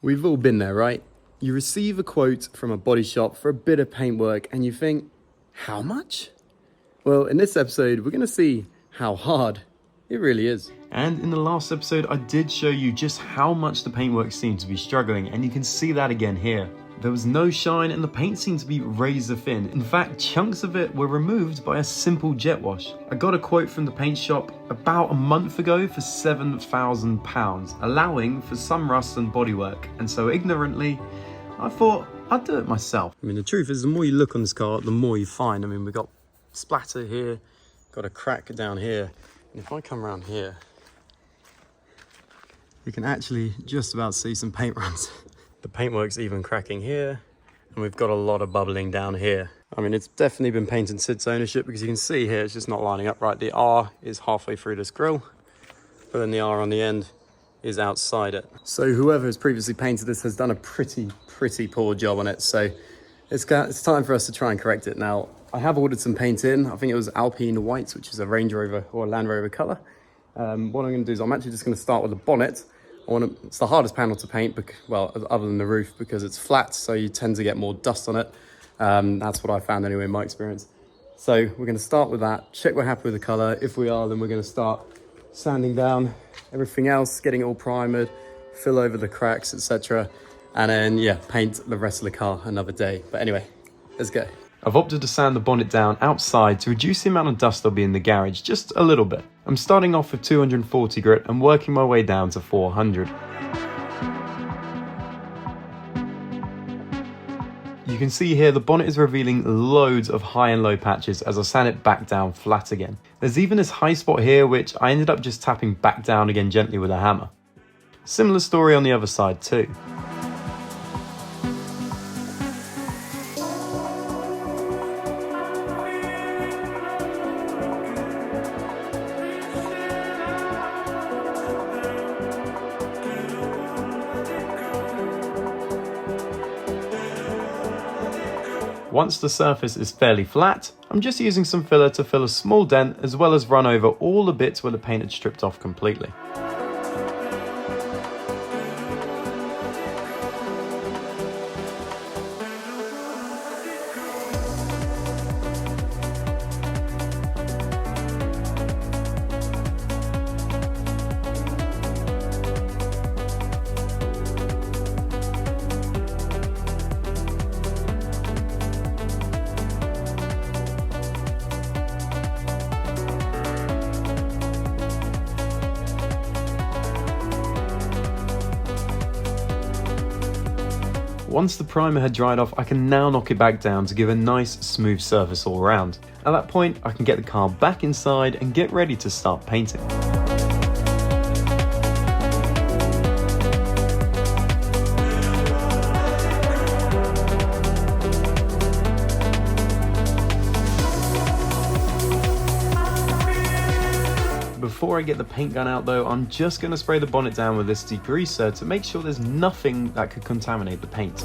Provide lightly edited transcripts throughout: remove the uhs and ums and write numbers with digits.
We've all been there, right? You receive a quote from a body shop for a bit of paintwork and you think, how much? Well, in this episode, we're gonna see how hard it really is. And in the last episode, I did show you just how much the paintwork seemed to be struggling, and you can see that again here. There was no shine and the paint seemed to be razor thin. In fact, chunks of it were removed by a simple jet wash. I got a quote from the paint shop about a month ago for £7,000, allowing for some rust and bodywork. And so ignorantly, I thought I'd do it myself. I mean, the truth is, the more you look on this car, the more you find. I mean, we've got splatter here, got a crack down here. And if I come around here, you can actually just about see some paint runs. The paintwork's even cracking here, and we've got a lot of bubbling down here. I mean, it's definitely been painted since ownership, because you can see here it's just not lining up right. The R is halfway through this grille, but then the R on the end is outside it. So whoever has previously painted this has done a pretty poor job on it. So it's time for us to try and correct it. Now, I have ordered some paint in. I think it was Alpine White, which is a Range Rover or Land Rover color. What I'm going to do is I'm actually just going to start with the bonnet. It's the hardest panel to paint, well, other than the roof, because it's flat, so you tend to get more dust on it. That's what I found anyway in my experience. So we're going to start with that, check we're happy with the color. If we are, then we're going to start sanding down everything else, getting it all primered, fill over the cracks, etc. And then, yeah, paint the rest of the car another day. But anyway, let's go. I've opted to sand the bonnet down outside to reduce the amount of dust there'll be in the garage just a little bit. I'm starting off with 240 grit and working my way down to 400. You can see here the bonnet is revealing loads of high and low patches as I sand it back down flat again. There's even this high spot here which I ended up just tapping back down again gently with a hammer. Similar story on the other side too. Once the surface is fairly flat, I'm just using some filler to fill a small dent as well as run over all the bits where the paint had stripped off completely. Once the primer had dried off, I can now knock it back down to give a nice smooth surface all around. At that point, I can get the car back inside and get ready to start painting. Before I get the paint gun out though, I'm just going to spray the bonnet down with this degreaser to make sure there's nothing that could contaminate the paint.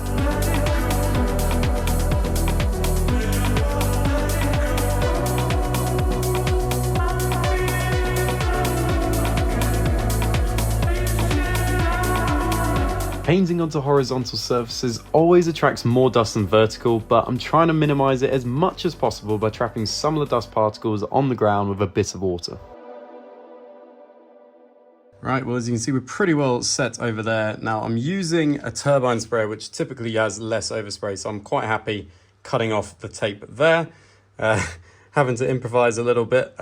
Painting onto horizontal surfaces always attracts more dust than vertical, but I'm trying to minimize it as much as possible by trapping some of the dust particles on the ground with a bit of water. Right, well, as you can see, we're pretty well set over there. Now, I'm using a turbine sprayer, which typically has less overspray, so I'm quite happy cutting off the tape there. Having to improvise a little bit,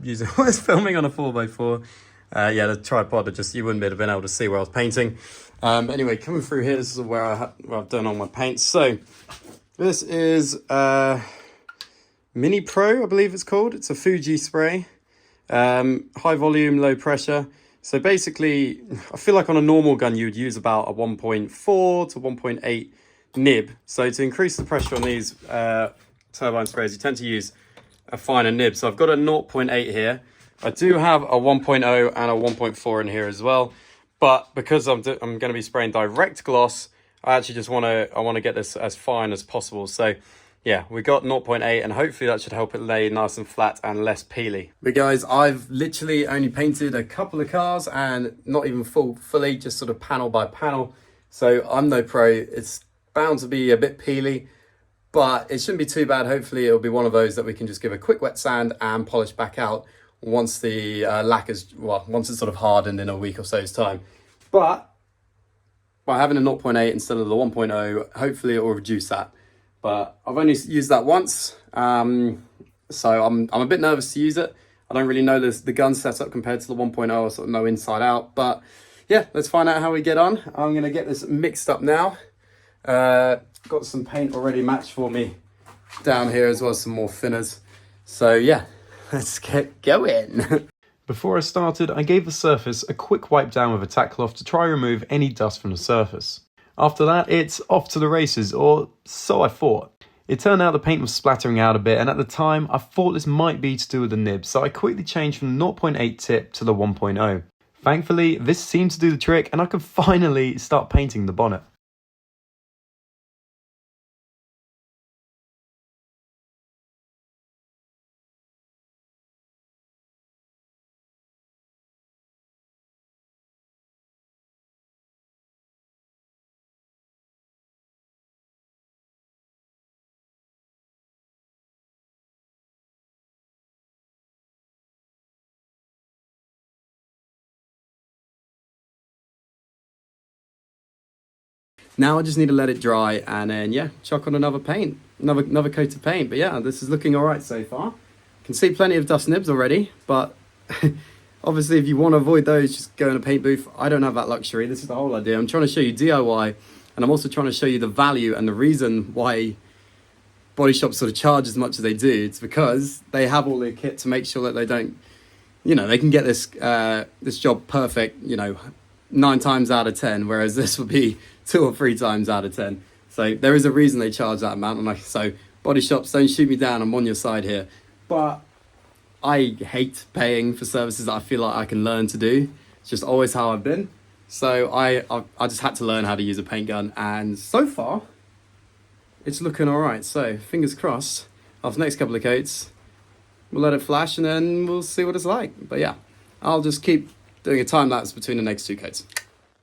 using I was filming on a 4x4. Yeah, the tripod, you wouldn't have been able to see where I was painting. Anyway, coming through here, this is where I've done all my paints. So, this is Mini Pro, I believe it's called. It's a Fuji spray. High volume, low pressure. So basically, I feel like on a normal gun, you would use about a 1.4 to 1.8 nib. So to increase the pressure on these turbine sprays, you tend to use a finer nib. So I've got a 0.8 here. I do have a 1.0 and a 1.4 in here as well. But because I'm going to be spraying direct gloss, I actually just want to get this as fine as possible. So yeah, we got 0.8 and hopefully that should help it lay nice and flat and less peely. But guys, I've literally only painted a couple of cars and not even fully, just sort of panel by panel. So I'm no pro. It's bound to be a bit peely, but it shouldn't be too bad. Hopefully it'll be one of those that we can just give a quick wet sand and polish back out once the lacquer's, well, once it's sort of hardened in a week or so's time. But by having a 0.8 instead of the 1.0, hopefully it will reduce that. But I've only used that once, so I'm a bit nervous to use it. I don't really know the gun setup compared to the 1.0, I sort of know inside out. But yeah, let's find out how we get on. I'm going to get this mixed up now. Got some paint already matched for me down here, as well as some more thinners. So yeah, let's get going. Before I started, I gave the surface a quick wipe down with a tack cloth to try remove any dust from the surface. After that, it's off to the races, or so I thought. It turned out the paint was splattering out a bit, and at the time, I thought this might be to do with the nib, so I quickly changed from the 0.8 tip to the 1.0. Thankfully, this seemed to do the trick, and I could finally start painting the bonnet. Now I just need to let it dry and then, yeah, chuck on another paint, another coat of paint. But yeah, this is looking all right so far. Can see plenty of dust nibs already, but obviously if you want to avoid those, just go in a paint booth. I don't have that luxury. This is the whole idea. I'm trying to show you DIY, and I'm also trying to show you the value and the reason why body shops sort of charge as much as they do. It's because they have all the kit to make sure that they don't, you know, they can get this this job perfect, you know, 9 times out of 10, whereas this would be 2 or 3 times out of 10. So there is a reason they charge that amount. And so body shops, don't shoot me down, I'm on your side here. But I hate paying for services that I feel like I can learn to do. It's just always how I've been. So I just had to learn how to use a paint gun, and so far it's looking all right. So fingers crossed, after the next couple of coats, we'll let it flash and then we'll see what it's like. But yeah, I'll just keep doing a time lapse between the next 2 coats.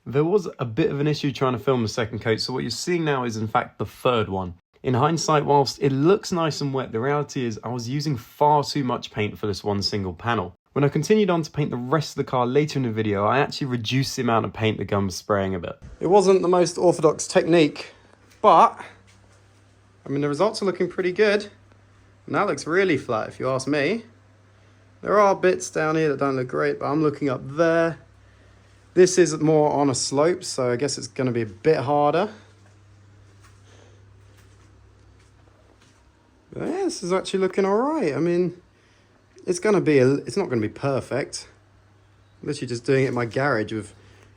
There was a bit of an issue trying to film the second coat, so what you're seeing now is in fact the third one. In hindsight, whilst it looks nice and wet, the reality is I was using far too much paint for this one single panel. When I continued on to paint the rest of the car later in the video, I actually reduced the amount of paint the gun was spraying a bit. It wasn't the most orthodox technique, but I mean the results are looking pretty good. And that looks really flat if you ask me. There are bits down here that don't look great, but I'm looking up there. This is more on a slope, so I guess it's going to be a bit harder. But yeah, this is actually looking all right. I mean, it's not going to be perfect. I'm literally just doing it in my garage with,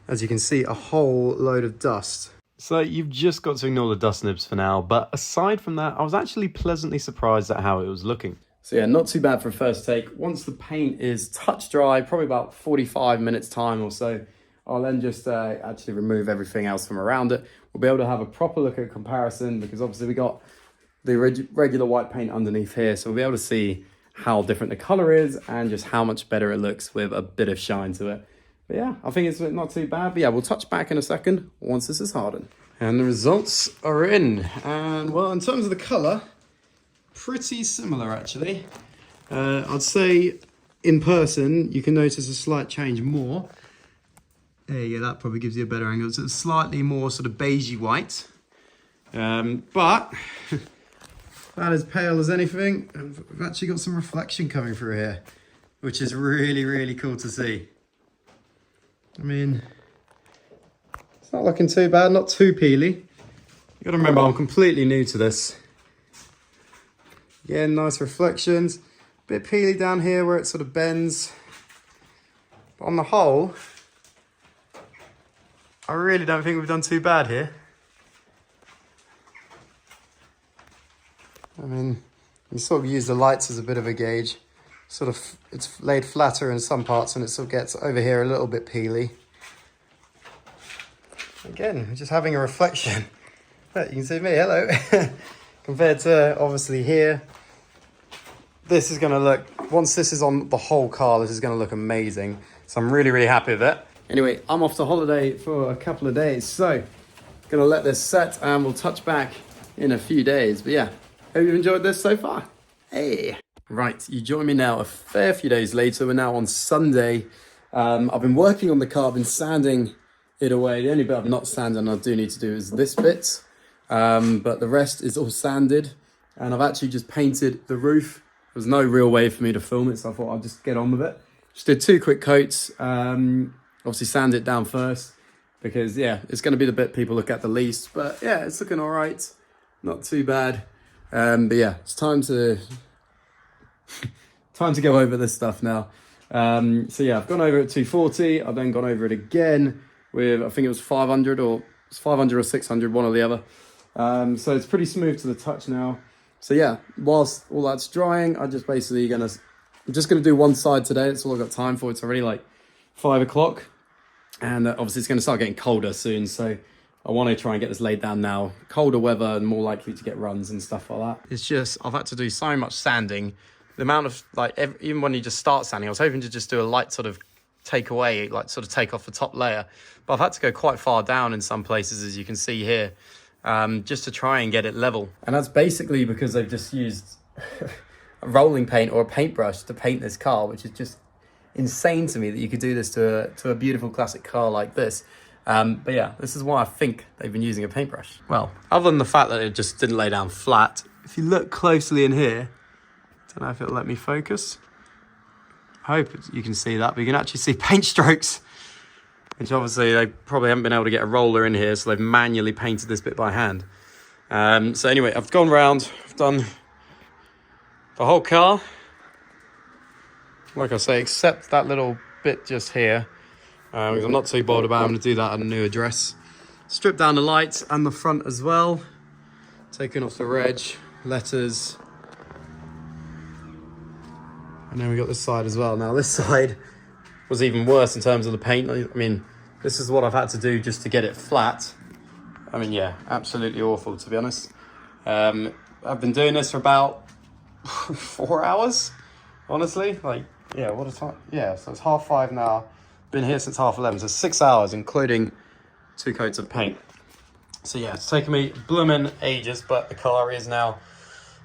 as you can see, a whole load of dust. So you've just got to ignore the dust nibs for now, but aside from that, I was actually pleasantly surprised at how it was looking. So yeah, not too bad for a first take. Once the paint is touch dry, probably about 45 minutes time or so, I'll then just actually remove everything else from around it. We'll be able to have a proper look at comparison, because obviously we got the regular white paint underneath here. So we'll be able to see how different the color is and just how much better it looks with a bit of shine to it. But yeah, I think it's not too bad. But yeah, we'll touch back in a second once this is hardened. And the results are in. And well, in terms of the color, pretty similar actually. I'd say in person, you can notice a slight change more. There you go, that probably gives you a better angle. So it's slightly more sort of beigey white. But that is pale as anything. And we've actually got some reflection coming through here, which is really, really cool to see. I mean, it's not looking too bad, not too peely. You gotta remember, I'm completely new to this. Yeah, nice reflections. Bit peely down here where it sort of bends. But on the whole, I really don't think we've done too bad here. I mean, you sort of use the lights as a bit of a gauge. Sort of, it's laid flatter in some parts and it sort of gets over here a little bit peely. Again, we're just having a reflection. But you can see me, hello. Compared to obviously here. This is gonna look, once this is on the whole car, this is gonna look amazing. So I'm really, really happy with it. Anyway, I'm off to holiday for a couple of days. So Gonna let this set and we'll touch back in a few days. But yeah, hope you've enjoyed this so far. Hey. Right, you join me now a fair few days later. We're now on Sunday. I've been working on the car, I've been sanding it away. The only bit I've not sanded and I do need to do is this bit. But the rest is all sanded. And I've actually just painted the roof. There's no real way for me to film it, so I thought I'd just get on with it. Just did 2 quick coats. Obviously sand it down first because yeah, it's going to be the bit people look at the least. But yeah, it's looking all right. Not too bad. But yeah, it's time to go over this stuff now. So yeah, I've gone over it at 240. I've then gone over it again with, I think it was 500 or 600, one or the other. So it's pretty smooth to the touch now. So yeah, whilst all that's drying, I'm just gonna do one side today. That's all I've got time for. It's already like 5 o'clock, and obviously it's gonna start getting colder soon. So I want to try and get this laid down now. Colder weather and more likely to get runs and stuff like that. It's just, I've had to do so much sanding. The amount of like, even when you just start sanding, I was hoping to just do a light sort of take away, like sort of take off the top layer. But I've had to go quite far down in some places, as you can see here, just to try and get it level. And that's basically because they've just used a rolling paint or a paintbrush to paint this car, which is just insane to me that you could do this to a beautiful classic car like this. But yeah, this is why I think they've been using a paintbrush. Well, other than the fact that it just didn't lay down flat, if you look closely in here, don't know if it'll let me focus. I hope you can see that, but you can actually see paint strokes, which obviously they probably haven't been able to get a roller in here, so they've manually painted this bit by hand. So anyway, I've gone round, I've done the whole car, like I say, except that little bit just here, because I'm not too bothered about it. I'm going to do that at a new address. Strip down the lights and the front as well, taking off the reg, letters. And then we got this side as well. Now this side was even worse in terms of the paint. I mean, this is what I've had to do just to get it flat. I mean, yeah, absolutely awful, to be honest. I've been doing this for about 4 hours, honestly. Like, yeah, what a time. Yeah, so it's 5:30 now. Been here since 11:30, so 6 hours, including 2 coats of paint. So yeah, it's taken me blooming ages, but the car is now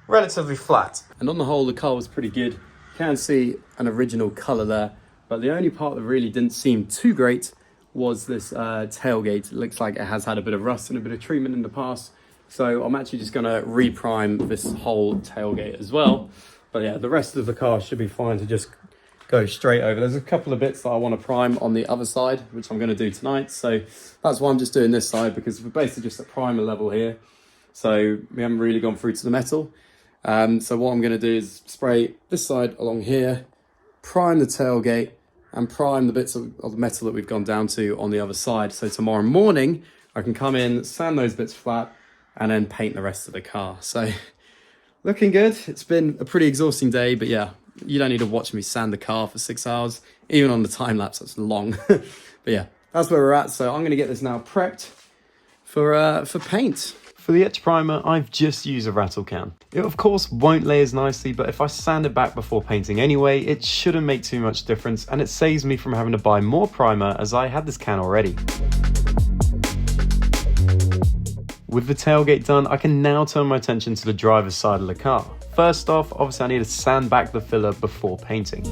relatively flat. And on the whole, the car was pretty good. You can see an original colour there, but the only part that really didn't seem too great was this tailgate. It looks like it has had a bit of rust and a bit of treatment in the past. So I'm actually just gonna reprime this whole tailgate as well. But yeah, the rest of the car should be fine to just go straight over. There's a couple of bits that I want to prime on the other side, which I'm going to do tonight. So that's why I'm just doing this side, because we're basically just at primer level here. So we haven't really gone through to the metal. So what I'm going to do is spray this side along here, prime the tailgate, and prime the bits of the metal that we've gone down to on the other side. So tomorrow morning, I can come in, sand those bits flat, and then paint the rest of the car. So looking good. It's been a pretty exhausting day, but yeah, you don't need to watch me sand the car for 6 hours. Even on the time lapse, that's long. But yeah, that's where we're at. So I'm going to get this now prepped for paint. For the etch primer, I've just used a rattle can. It of course won't lay as nicely, but if I sand it back before painting anyway, it shouldn't make too much difference, and it saves me from having to buy more primer as I had this can already. With the tailgate done, I can now turn my attention to the driver's side of the car. First off, obviously I need to sand back the filler before painting.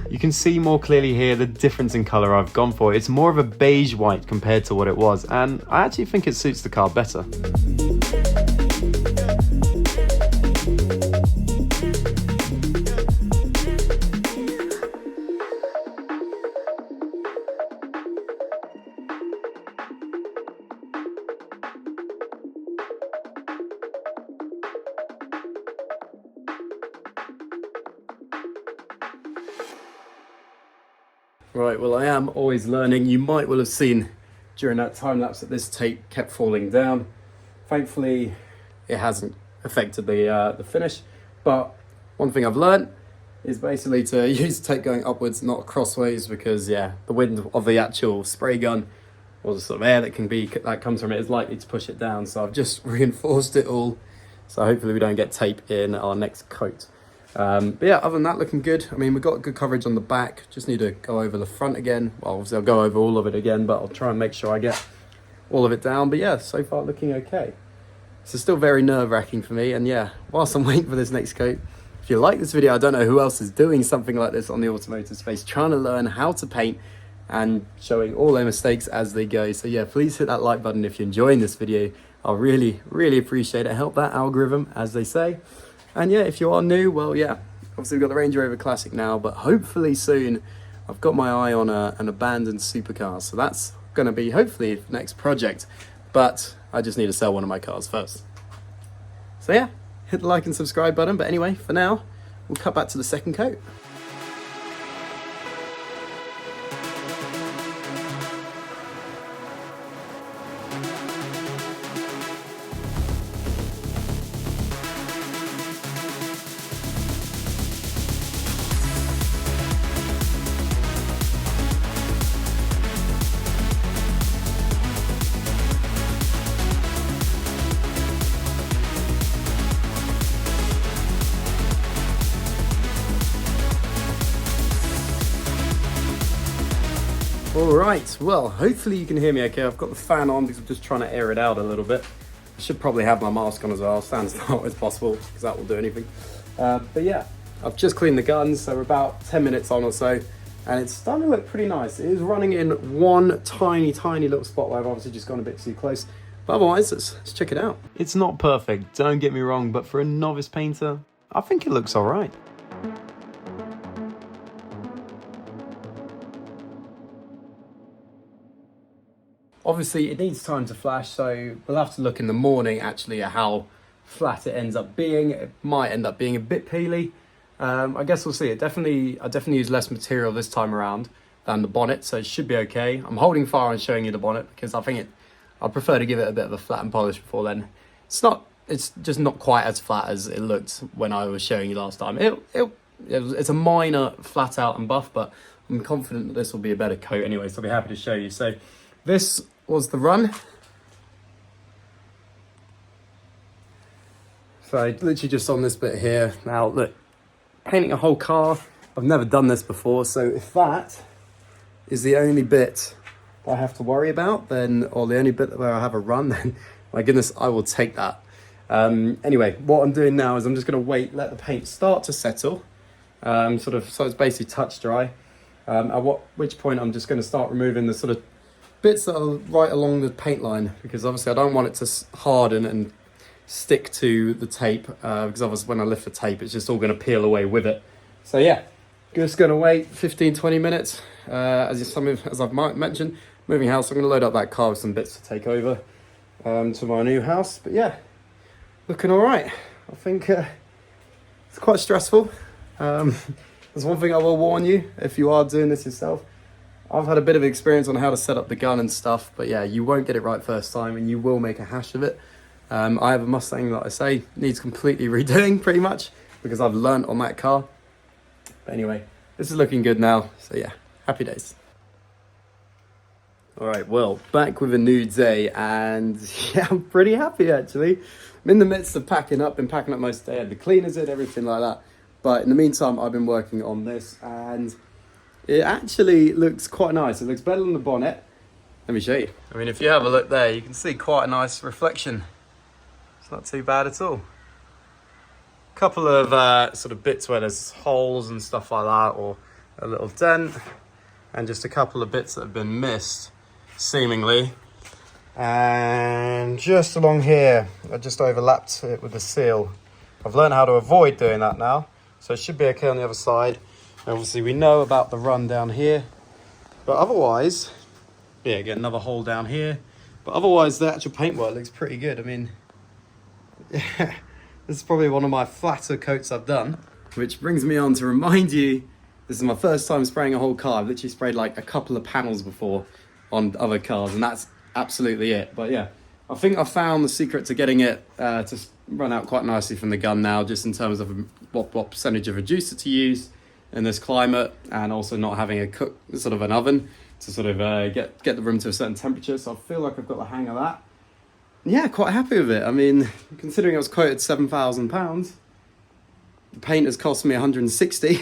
You can see more clearly here the difference in colour I've gone for. It's more of a beige white compared to what it was, and I actually think it suits the car better. Right, well, I am always learning. You might well have seen during that time lapse that this tape kept falling down. Thankfully, it hasn't affected the finish. But one thing I've learned is basically to use tape going upwards, not crossways, because yeah, the wind of the actual spray gun or the sort of air that comes from it is likely to push it down. So I've just reinforced it all So hopefully we don't get tape in our next coat. But yeah, other than that, looking good. I mean, we've got good coverage on the back. Just need to go over the front again. Well, obviously I'll go over all of it again, but I'll try and make sure I get all of it down. But yeah, so far looking okay. This is still very nerve-wracking for me. And yeah, whilst I'm waiting for this next coat, if you like this video, I don't know who else is doing something like this on the automotive space, trying to learn how to paint and showing all their mistakes as they go. So yeah, please hit that like button if you're enjoying this video. I'll really, really appreciate it. Help that algorithm, as they say. And yeah, if you are new, well, yeah, obviously we've got the Range Rover Classic now, but hopefully soon I've got my eye on an abandoned supercar. So that's going to be hopefully the next project, but I just need to sell one of my cars first. So yeah, hit the like and subscribe button. But anyway, for now, we'll cut back to the second coat. All right, well, hopefully you can hear me okay. I've got the fan on because I'm just trying to air it out a little bit. I should probably have my mask on as well, stand as low as possible, because that will do anything. But yeah, I've just cleaned the guns, so we're about 10 minutes on or so, and it's starting to look pretty nice. It is running in one tiny little spot where I've obviously just gone a bit too close. But otherwise, let's check it out. It's not perfect, don't get me wrong, but for a novice painter, I think it looks all right. Obviously, it needs time to flash, so we'll have to look in the morning actually at how flat it ends up being. It might end up being a bit peely. I guess we'll see. I definitely used less material this time around than the bonnet, so it should be okay. I'm holding fire on showing you the bonnet because I prefer to give it a bit of a flat and polish before then. It's just not quite as flat as it looked when I was showing you last time. It's a minor flat out and buff, but I'm confident that this will be a better coat anyway, so I'll be happy to show you. So this was the run. So literally just on this bit here. Now look, painting a whole car, I've never done this before, so if that is the only bit I have to worry about, then, or the only bit where I have a run, then my goodness, I will take that. Anyway, what I'm doing now is I'm just going to wait, let the paint start to settle, so it's basically touch dry. Which point I'm just going to start removing the sort of bits that are right along the paint line, because obviously I don't want it to harden and stick to the tape, because obviously when I lift the tape it's just all going to peel away with it. So yeah, just going to wait 15-20 minutes. As I've mentioned, moving house, I'm going to load up that car with some bits to take over to my new house. But yeah, looking all right. I think it's quite stressful. There's one thing I will warn you, if you are doing this yourself, I've had a bit of experience on how to set up the gun and stuff, but yeah, you won't get it right first time and you will make a hash of it. I have a Mustang that I say needs completely redoing pretty much because I've learnt on that car. But anyway, this is looking good now, so yeah, happy days. All right, well, back with a new day, and yeah, I'm pretty happy actually. I'm in the midst of packing up, been packing up most of the day, I had the cleaners in, everything like that. But in the meantime, I've been working on this, and it actually looks quite nice. It looks better than the bonnet. Let me show you. I mean, if you have a look there, you can see quite a nice reflection. It's not too bad at all. Couple of sort of bits where there's holes and stuff like that, or a little dent, and just a couple of bits that have been missed, seemingly. And just along here, I just overlapped it with the seal. I've learned how to avoid doing that now, so it should be okay on the other side. Obviously we know about the run down here, but otherwise, yeah, get another hole down here. But otherwise the actual paintwork looks pretty good. I mean, yeah, this is probably one of my flatter coats I've done. Which brings me on to remind you, this is my first time spraying a whole car. I've literally sprayed like a couple of panels before on other cars, and that's absolutely it. But yeah, I think I found the secret to getting it to run out quite nicely from the gun now, just in terms of what percentage of reducer to use in this climate, and also not having a sort of an oven to sort of get the room to a certain temperature. So I feel like I've got the hang of that. yeah, quite happy with it. I mean, considering I was quoted £7,000, the paint has cost me 160.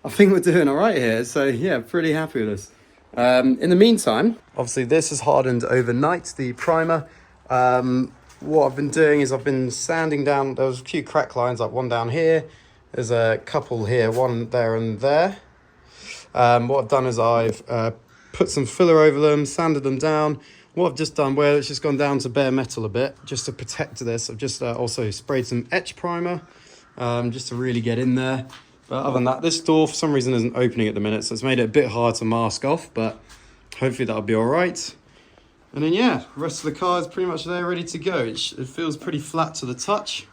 I think we're doing all right here. So yeah, pretty happy with this. In the meantime, obviously this has hardened overnight, the primer. What I've been doing is I've been sanding down. There was a few crack lines, like one down here. There's a couple here, one there and there. What I've done is I've put some filler over them, sanded them down. What I've just done, where it's just gone down to bare metal a bit, just to protect this, I've just also sprayed some etch primer, just to really get in there. But other than that, this door for some reason isn't opening at the minute, so it's made it a bit hard to mask off, but hopefully that'll be all right. And then yeah, the rest of the car is pretty much there, ready to go. It feels pretty flat to the touch.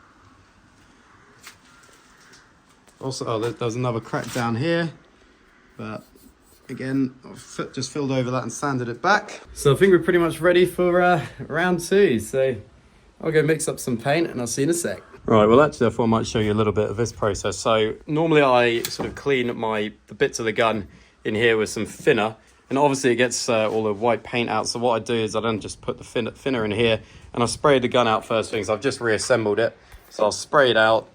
Also, oh, there's another crack down here, but again, I've just filled over that and sanded it back. So I think we're pretty much ready for round 2. So I'll go mix up some paint and I'll see you in a sec. Right, well actually I thought I might show you a little bit of this process. So normally I sort of clean the bits of the gun in here with some thinner, and obviously it gets all the white paint out. So what I do is I then just put the thinner in here and I spray the gun out first thing. So I've just reassembled it. So I'll spray it out.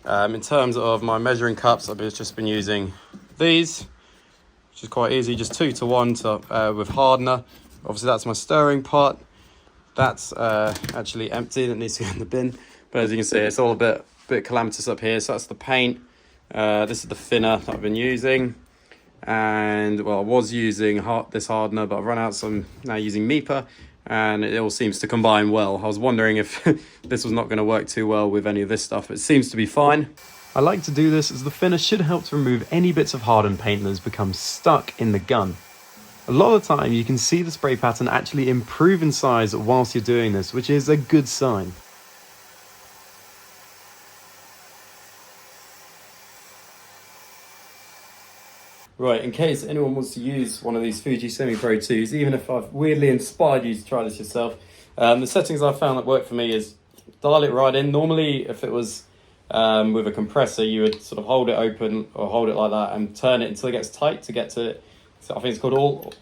In terms of my measuring cups, I've just been using these, which is quite easy, just 2 to 1 with hardener. Obviously that's my stirring pot. That's actually empty, that needs to go in the bin. But as you can see, it's all a bit calamitous up here. So that's the paint. This is the thinner that I've been using. And well, I was using this hardener, but I've run out, so I'm now using MIPA, and it all seems to combine well. I was wondering if this was not going to work too well with any of this stuff, but it seems to be fine. I like to do this as the thinner should help to remove any bits of hardened paint that has become stuck in the gun. A lot of the time you can see the spray pattern actually improve in size whilst you're doing this, which is a good sign. Right, in case anyone wants to use one of these Fuji Semi-Pro 2s, even if I've weirdly inspired you to try this yourself, the settings I've found that work for me is dial it right in. Normally, if it was with a compressor, you would sort of hold it open or hold it like that and turn it until it gets tight to get to it. So I think it's called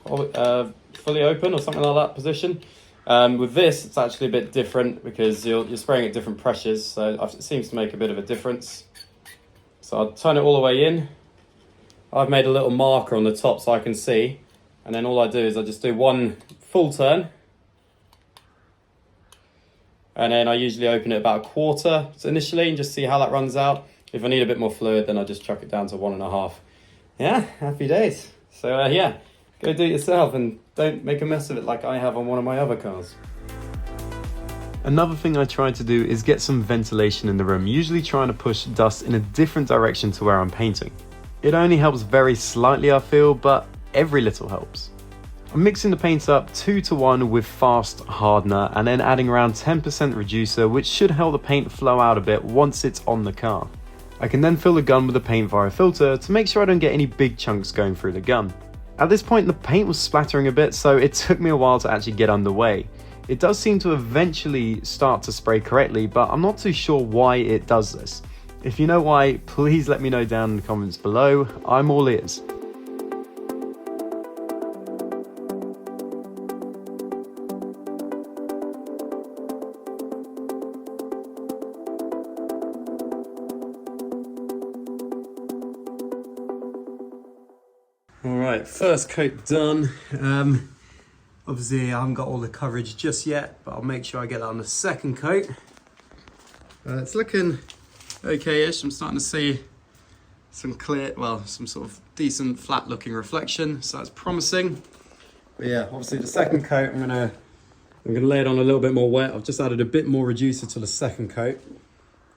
fully open or something like that position. With this, it's actually a bit different because you're spraying at different pressures, so it seems to make a bit of a difference. So I'll turn it all the way in. I've made a little marker on the top so I can see, and then all I do is I just do one full turn, and then I usually open it about a quarter initially and just see how that runs out. If I need a bit more fluid, then I just chuck it down to 1.5. Yeah, happy days. So yeah, go do it yourself and don't make a mess of it like I have on one of my other cars. Another thing I try to do is get some ventilation in the room, usually trying to push dust in a different direction to where I'm painting. It only helps very slightly, I feel, but every little helps. I'm mixing the paint up 2 to 1 with fast hardener and then adding around 10% reducer, which should help the paint flow out a bit once it's on the car. I can then fill the gun with the paint via a filter to make sure I don't get any big chunks going through the gun. At this point the paint was splattering a bit, so it took me a while to actually get underway. It does seem to eventually start to spray correctly, but I'm not too sure why it does this. If you know why, please let me know down in the comments below. I'm all ears. All right, first coat done. Obviously I haven't got all the coverage just yet, but I'll make sure I get that on the second coat. It's looking okay-ish. I'm starting to see some some sort of decent flat looking reflection, so that's promising. But yeah, obviously the second coat, I'm gonna lay it on a little bit more wet. I've just added a bit more reducer to the second coat.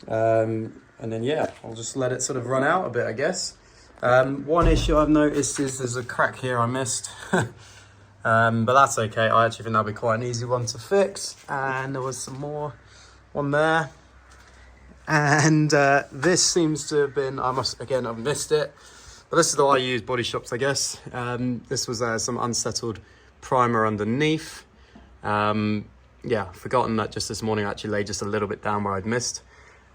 And then yeah, I'll just let it sort of run out a bit, I guess. One issue I've noticed is there's a crack here I missed. But that's okay. I actually think that'll be quite an easy one to fix. And there was some more on there. And this seems to have been, I've missed it, but this is the one I use Body Shops, I guess. This was some unsettled primer underneath. Yeah, forgotten that just this morning I actually laid just a little bit down where I'd missed.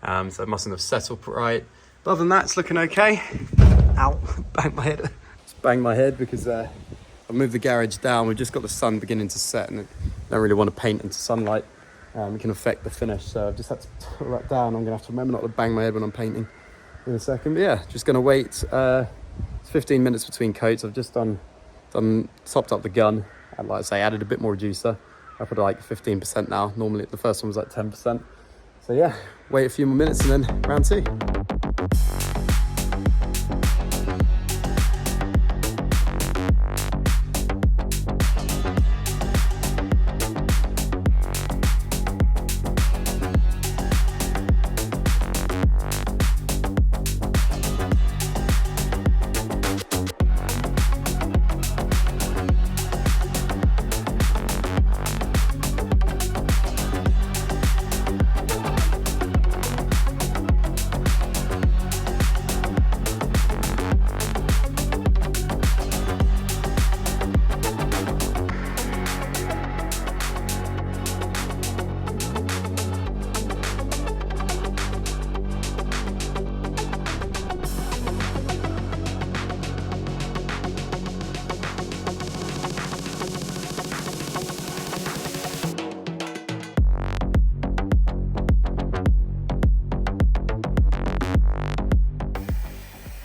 So it mustn't have settled right. But other than that, it's looking okay. Ow, banged my head. Just banged my head because I moved the garage down. We've just got the sun beginning to set and I don't really want to paint into sunlight. it can affect the finish. So I've just had to put that down. I'm gonna have to remember not to bang my head when I'm painting in a second. But yeah, just gonna wait. It's 15 minutes between coats. I've just topped up the gun, and like I say, added a bit more reducer. I put like 15% now. Normally the first one was like 10%. So yeah, wait a few more minutes and then round 2.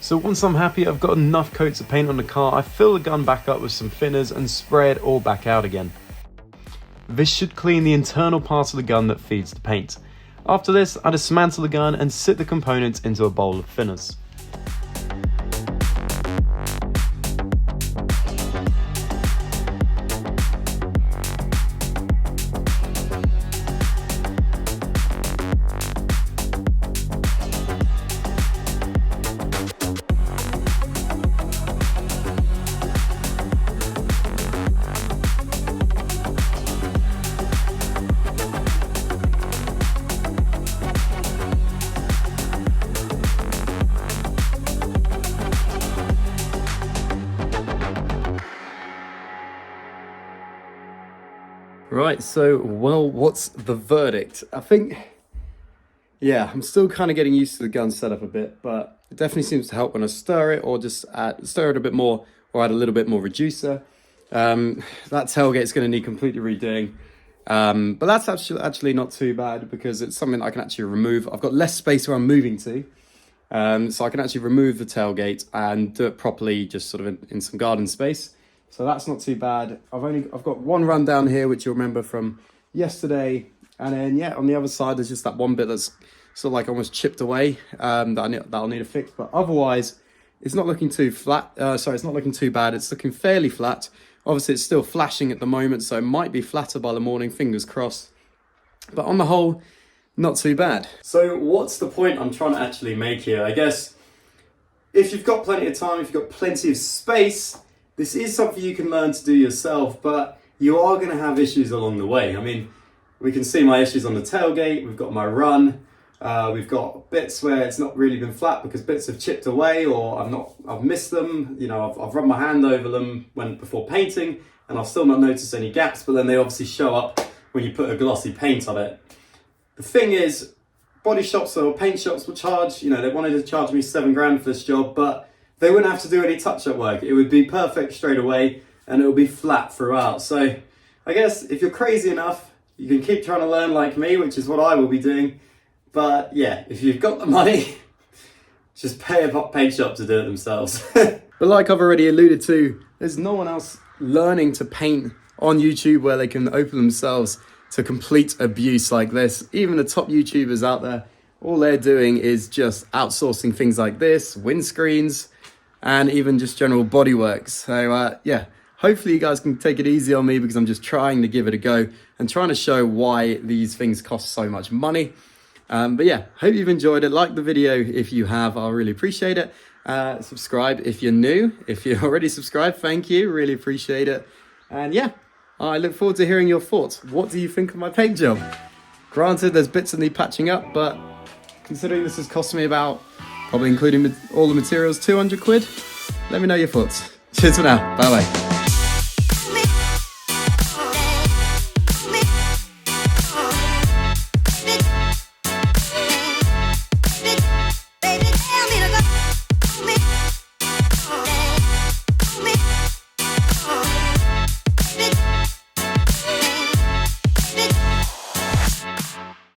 So once I'm happy I've got enough coats of paint on the car, I fill the gun back up with some thinners and spray it all back out again. This should clean the internal part of the gun that feeds the paint. After this, I dismantle the gun and sit the components into a bowl of thinners. Right, so, well, what's the verdict? I think, yeah, I'm still kind of getting used to the gun setup a bit, but it definitely seems to help when I stir it or just stir it a bit more or add a little bit more reducer. That tailgate's going to need completely redoing, but that's actually not too bad because it's something I can actually remove. I've got less space where I'm moving to, so I can actually remove the tailgate and do it properly just sort of in some garden space. So that's not too bad. I've got one run down here, which you'll remember from yesterday. And then, yeah, on the other side, there's just that one bit that's sort of like almost chipped away that I'll need to fix. But otherwise, it's not looking too flat. It's not looking too bad. It's looking fairly flat. Obviously, it's still flashing at the moment, so it might be flatter by the morning, fingers crossed. But on the whole, not too bad. So what's the point I'm trying to actually make here? I guess if you've got plenty of time, if you've got plenty of space, this is something you can learn to do yourself, but you are going to have issues along the way. I mean, we can see my issues on the tailgate, we've got my run, we've got bits where it's not really been flat because bits have chipped away or I've missed them, you know, I've run my hand over them before painting and I've still not noticed any gaps, but then they obviously show up when you put a glossy paint on it. The thing is, body shops or paint shops will charge, you know, they wanted to charge me $7 for this job, but they wouldn't have to do any touch-up work. It would be perfect straight away and it will be flat throughout. So I guess if you're crazy enough, you can keep trying to learn like me, which is what I will be doing. But yeah, if you've got the money, just pay a paint shop to do it themselves. But like I've already alluded to, there's no one else learning to paint on YouTube where they can open themselves to complete abuse like this. Even the top YouTubers out there, all they're doing is just outsourcing things like this, windscreens, and even just general bodywork. So yeah, hopefully you guys can take it easy on me because I'm just trying to give it a go and trying to show why these things cost so much money. But yeah, hope you've enjoyed it. Like the video if you have, I'll really appreciate it. Subscribe if you're new. If you're already subscribed, thank you, really appreciate it. And yeah, I look forward to hearing your thoughts. What do you think of my paint job? Granted, there's bits that need patching up, but considering this has cost me about, probably including all the materials, 200 quid, let me know your thoughts. Cheers for now, bye bye.